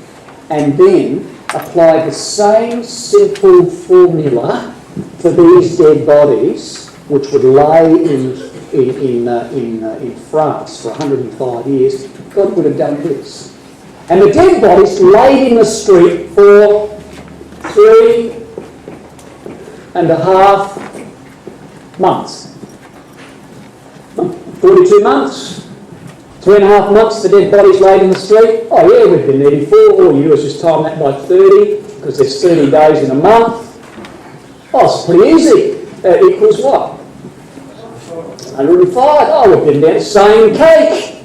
and then applied the same simple formula for these dead bodies, which would lay in France for 105 years, God would have done this. And the dead bodies laid in the street for 3.5 months. 42 months. 3.5 months, the dead bodies laid in the street. Oh yeah, we've been there before. All you do is just time that by 30, because there's 30 days in a month. Oh, it's pretty easy. That equals what? 105. Oh, we've been down the same cake.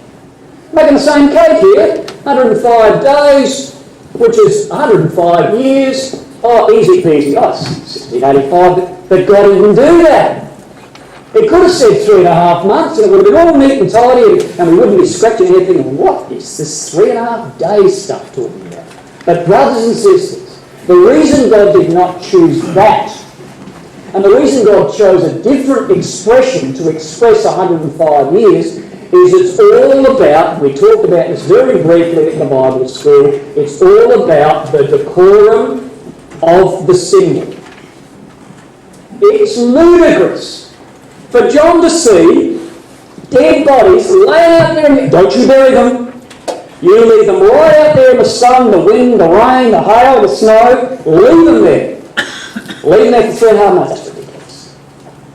Making the same cake here. 105 days, which is 105 years. Oh, easy peasy. Oh, it's 1685, but God didn't do that. It could have said 3.5 months, and it would have been all neat and tidy, and we wouldn't be scratching anything. What is this 3.5 days stuff talking about? But brothers and sisters, the reason God did not choose that, and the reason God chose a different expression to express 105 years, is it's all about, we talked about this very briefly at the Bible school, it's all about the decorum of the symbol. It's ludicrous for John to see dead bodies laying out there. Don't you bury them. You leave them right out there in the sun, the wind, the rain, the hail, the snow. Leave them there. Leave them there for 3.5 months. That's ridiculous.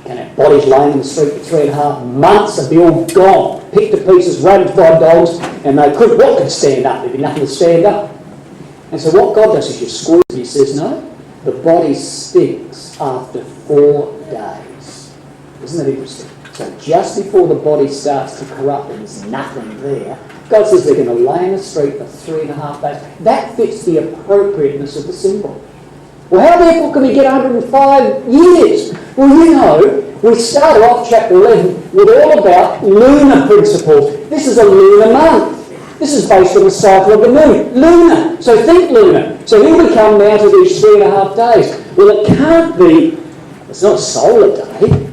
Can have bodies laying in the street for 3.5 months and be all gone, picked to pieces, ravaged by dogs, and what could stand up? There'd be nothing to stand up. And so what God does is you squeeze it. He says, no, the body stinks after 4 days. Isn't that interesting? So just before the body starts to corrupt and there's nothing there, God says they're going to lay in the street for 3.5 days. That fits the appropriateness of the symbol. Well, how therefore can we get 105 years? Well, you know, we started off chapter 11 with all about lunar principles. This is a lunar month. This is based on the cycle of the moon. Lunar. So think lunar. So here we come now to these 3.5 days. Well, it can't be, it's not solar day.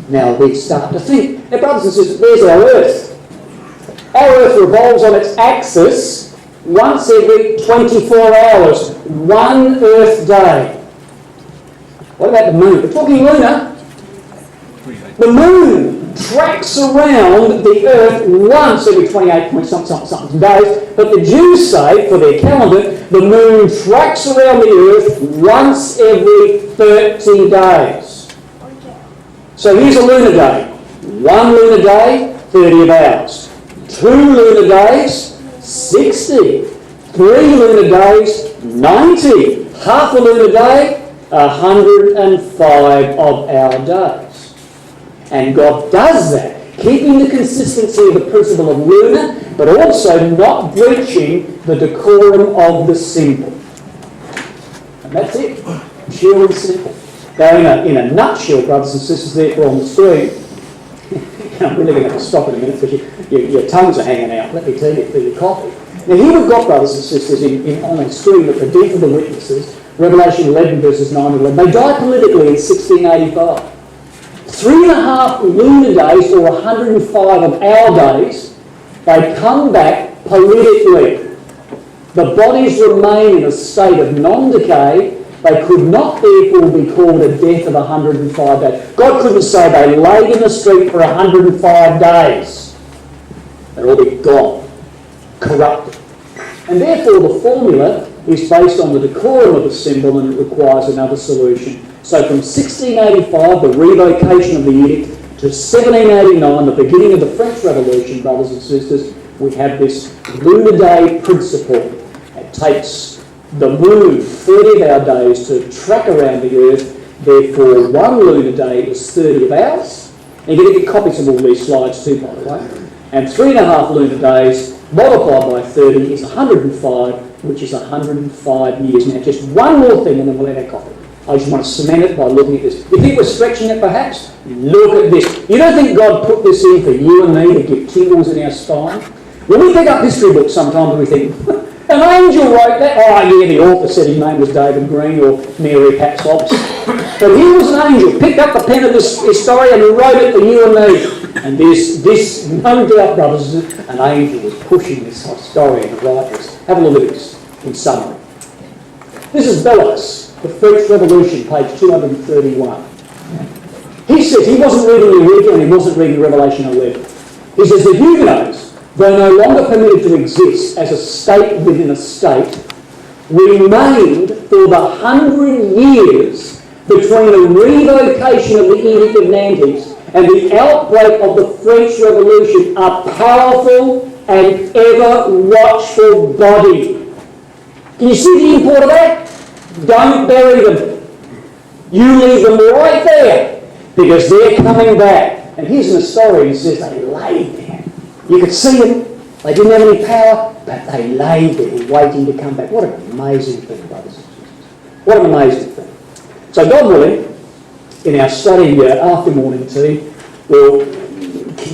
Now we start to think. Now, brothers and sisters, there's our Earth. Our Earth revolves on its axis once every 24 hours. 1 Earth day. What about the moon? We're talking lunar. The moon tracks around the Earth once every 28 point something days, but the Jews say, for their calendar, the moon tracks around the Earth once every 30 days. So here's a lunar day. 1 lunar day, 30 hours. 2 lunar days, 60. 3 lunar days, 90. Half a lunar day, 105 of our days. And God does that, keeping the consistency of the principle of lunar, but also not breaching the decorum of the symbol. And that's it. Pure and simple. Now, in a nutshell, brothers and sisters, therefore on the screen, I'm really going to have to stop in a minute because your tongues are hanging out, let me tell you, for your coffee. Now here we've got, brothers and sisters, on the screen at the death of the witnesses, Revelation 11 verses 9 and 11. They died politically in 1685. 3.5 lunar days, or 105 of our days, they come back politically. The bodies remain in a state of non-decay. They could not therefore be called a death of 105 days. God couldn't say they laid in the street for 105 days. They'd all be gone, corrupted. And therefore the formula is based on the decorum of the symbol, and it requires another solution. So from 1685, the revocation of the edict, to 1789, the beginning of the French Revolution, brothers and sisters, we have this lunar day principle. It takes the moon 30 of our days to track around the Earth. Therefore, 1 lunar day is 30 of ours. And you're going to get copies of all these slides too, by the way. And 3.5 lunar days multiplied by 30 is 105, which is 105 years. Now, just one more thing and then we'll have our coffee. I just want to cement it by looking at this. You think we're stretching it perhaps? Look at this. You don't think God put this in for you and me to get tingles in our spine? When we pick up history books sometimes we think, an angel wrote that. Oh yeah, the author said his name was David Green or Mary Pat Hobbs. But he was an angel, picked up the pen of this historian and wrote it for you and me. And this no doubt, brothers, an angel was pushing this historian to write this. Have a look at this in summary. This is Bellows, the French Revolution, page 231. He says he wasn't reading the original and he wasn't reading Revelation 11. He says the Huguenots, though no longer permitted to exist as a state within a state, remained for the 100 years between the revocation of the Edict of Nantes and the outbreak of the French Revolution a powerful and ever-watchful body. Can you see the import of that? Don't bury them. You leave them right there because they're coming back. And here's an historian who says they laid there. You could see them. They didn't have any power, but they laid there waiting to come back. What an amazing thing, brothers and sisters. What an amazing thing. So God willing, in our study after morning tea, we'll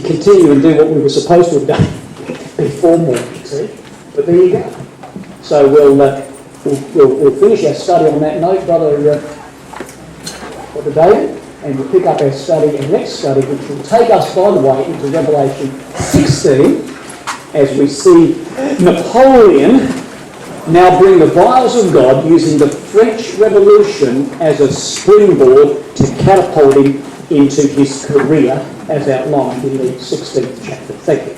continue and do what we were supposed to have done before morning tea. But there you go. So we'll finish our study on that note, Brother David, and we'll pick up our next study, which will take us, by the way, into Revelation 16, as we see Napoleon now bring the vials of God using the French Revolution as a springboard to catapult him into his career as outlined in the 16th chapter. Thank you.